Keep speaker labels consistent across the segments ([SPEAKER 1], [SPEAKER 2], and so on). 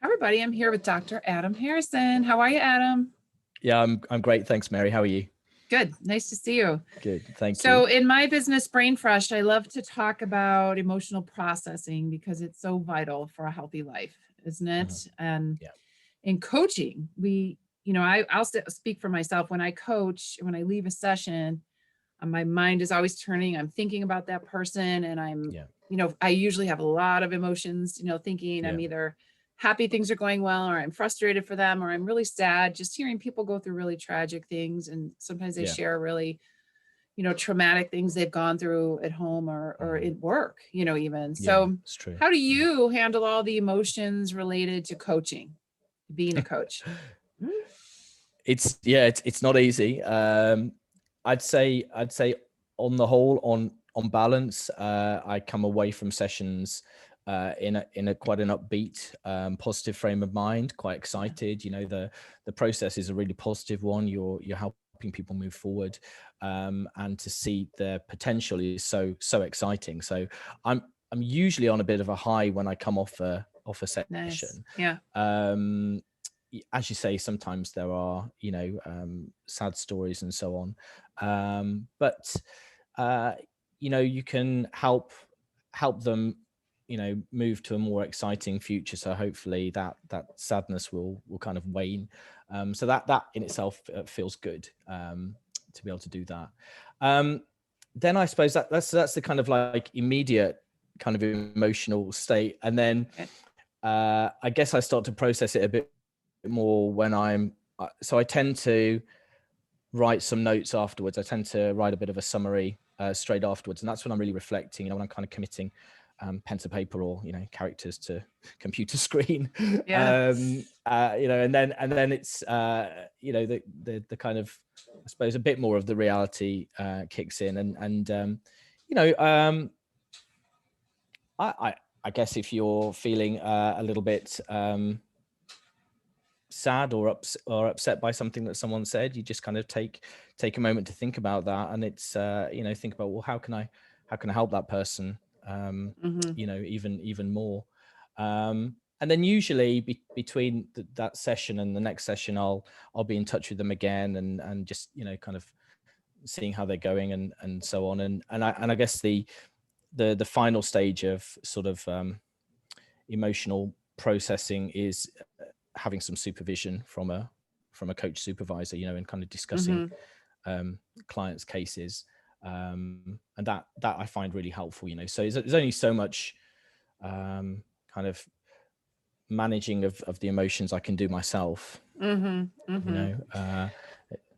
[SPEAKER 1] Hi, everybody. I'm here with Dr. Adam Harrison. How are you, Adam?
[SPEAKER 2] Yeah, I'm great. Thanks, Mary. How are you?
[SPEAKER 1] Good. Nice to see you.
[SPEAKER 2] Good. Thank you.
[SPEAKER 1] So in my business, Brain Fresh, I love to talk about emotional processing because it's so vital for a healthy life, isn't it? And
[SPEAKER 2] Yeah.
[SPEAKER 1] in coaching, I'll speak for myself. When I coach, when I leave a session, my mind is always turning. I'm thinking about that person, and
[SPEAKER 2] Yeah.
[SPEAKER 1] I usually have a lot of emotions, thinking I'm
[SPEAKER 2] Yeah.
[SPEAKER 1] either happy things are going well, or I'm frustrated for them, or I'm really sad. Just hearing people go through really tragic things. And sometimes they
[SPEAKER 2] Yeah.
[SPEAKER 1] share really, traumatic things they've gone through at home or at work, even.
[SPEAKER 2] Yeah.
[SPEAKER 1] So
[SPEAKER 2] It's true.
[SPEAKER 1] how do you handle all the emotions related to coaching, being a coach?
[SPEAKER 2] It's not easy. I'd say on the whole, on balance, I come away from sessions in a quite an upbeat, positive frame of mind, quite excited. The process is a really positive one. You're helping people move forward, and to see their potential is so exciting. So I'm usually on a bit of a high when I come off a
[SPEAKER 1] Nice.
[SPEAKER 2] session.
[SPEAKER 1] Yeah.
[SPEAKER 2] As you say, sometimes there are, sad stories and so on. But you can help them, move to a more exciting future. So hopefully that sadness will kind of wane. So that in itself feels good, to be able to do that. Then I suppose that's the kind of like immediate kind of emotional state. And then I guess I start to process it a bit more when so I tend to write some notes afterwards. I tend to write a bit of a summary straight afterwards, and that's when I'm really reflecting. When I'm kind of committing pen to paper, or characters to computer screen.
[SPEAKER 1] Yeah.
[SPEAKER 2] And then it's the kind of, I suppose, a bit more of the reality kicks in, and I guess if you're feeling a little bit sad or upset by something that someone said, you just kind of take a moment to think about that, and it's think about, well, how can I help that person, even more, and then usually between that session and the next session, I'll be in touch with them again, and just kind of seeing how they're going, and so on, and I guess the final stage of sort of emotional processing is having some supervision from a coach supervisor, and kind of discussing clients' cases, and that I find really helpful. So there's only so much kind of managing of the emotions I can do myself.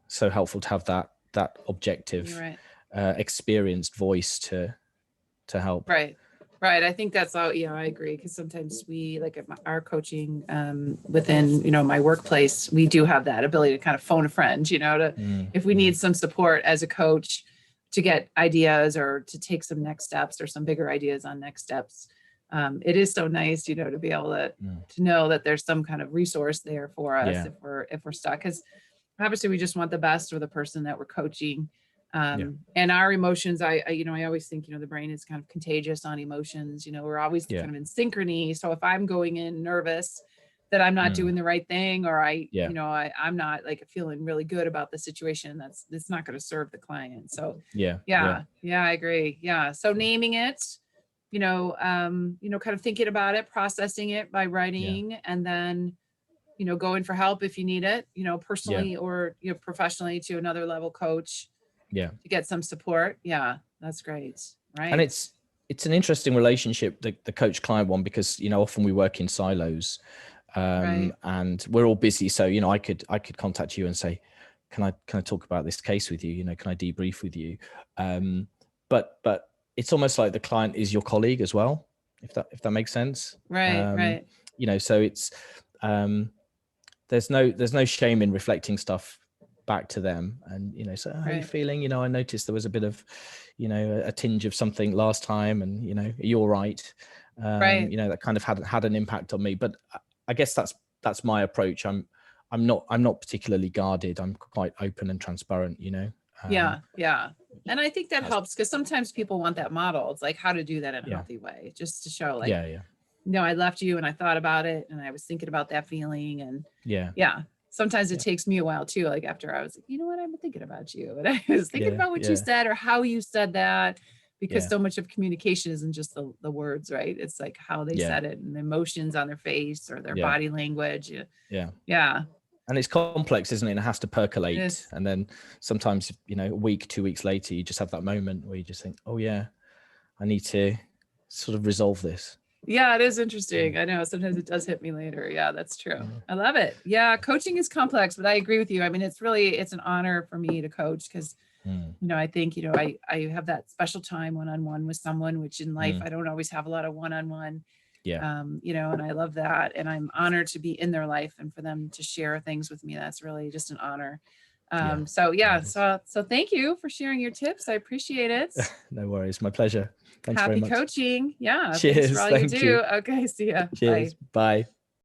[SPEAKER 2] So helpful to have that objective,
[SPEAKER 1] Right.
[SPEAKER 2] experienced voice to help.
[SPEAKER 1] Right. I think that's all. I agree. Because sometimes we, like at our coaching, within, my workplace, we do have that ability to kind of phone a friend, if we need some support as a coach to get ideas or to take some next steps or some bigger ideas on next steps. It is so nice, to be able to know that there's some kind of resource there for us if we're stuck. Because obviously we just want the best for the person that we're coaching. And our emotions, I always think, the brain is kind of contagious on emotions. We're always kind of in synchrony. So if I'm going in nervous that I'm not doing the right thing, or I'm not like feeling really good about the situation, that's not going to serve the client. So I agree. Yeah. So naming it, kind of thinking about it, processing it by writing, and then, going for help if you need it, personally or professionally, to another level coach. To get some support. Yeah, that's great. Right.
[SPEAKER 2] And it's an interesting relationship, the coach client one, because often we work in silos, and we're all busy. So I could contact you and say, can I talk about this case with you? Can I debrief with you? But it's almost like the client is your colleague as well, if that makes sense.
[SPEAKER 1] Right.
[SPEAKER 2] So it's there's no shame in reflecting stuff back to them, and so how are you feeling? I noticed there was a bit of a tinge of something last time, and are you all right? That kind of had an impact on me. But I guess that's my approach. I'm not particularly guarded. I'm quite open and transparent.
[SPEAKER 1] Yeah. And I think that helps, because sometimes people want that model. It's like how to do that in a healthy way, just to show, like, no, I left you and I thought about it and I was thinking about that feeling. And
[SPEAKER 2] Yeah.
[SPEAKER 1] yeah, sometimes it
[SPEAKER 2] Yeah.
[SPEAKER 1] takes me a while too. Like after I was like, you know what, I've been thinking about you. And I was thinking
[SPEAKER 2] Yeah.
[SPEAKER 1] about what you
[SPEAKER 2] Yeah.
[SPEAKER 1] said or how you said that, because
[SPEAKER 2] Yeah.
[SPEAKER 1] so much of communication isn't just the words, right? It's like how they
[SPEAKER 2] Yeah.
[SPEAKER 1] said it and the emotions on their face or their
[SPEAKER 2] Yeah.
[SPEAKER 1] body language.
[SPEAKER 2] Yeah.
[SPEAKER 1] Yeah.
[SPEAKER 2] And it's complex, isn't it? And it has to
[SPEAKER 1] It
[SPEAKER 2] percolate.
[SPEAKER 1] is.
[SPEAKER 2] And then sometimes, you know, a week, 2 weeks later, you just have that moment where you just think, oh yeah, I need to sort of resolve this.
[SPEAKER 1] Yeah, it is interesting. I know sometimes it does hit me later. Yeah, that's true.
[SPEAKER 2] Yeah.
[SPEAKER 1] I love it. Yeah, coaching is complex, but I agree with you. I mean, it's an honor for me to coach because, you know, I think, you know, I have that special time one-on-one with someone, which in life, I don't always have a lot of one-on-one,
[SPEAKER 2] Yeah.
[SPEAKER 1] you know, and I love that. And I'm honored to be in their life and for them to share things with me. That's really just an honor.
[SPEAKER 2] Yeah.
[SPEAKER 1] So yeah,
[SPEAKER 2] It is.
[SPEAKER 1] so thank you for sharing your tips. I appreciate it.
[SPEAKER 2] No worries. My pleasure. Thanks very
[SPEAKER 1] Happy
[SPEAKER 2] much.
[SPEAKER 1] coaching. Yeah. Thanks for
[SPEAKER 2] Cheers.
[SPEAKER 1] all you
[SPEAKER 2] Thank
[SPEAKER 1] do.
[SPEAKER 2] you.
[SPEAKER 1] Okay. See ya.
[SPEAKER 2] Cheers.
[SPEAKER 1] Bye.
[SPEAKER 2] Bye.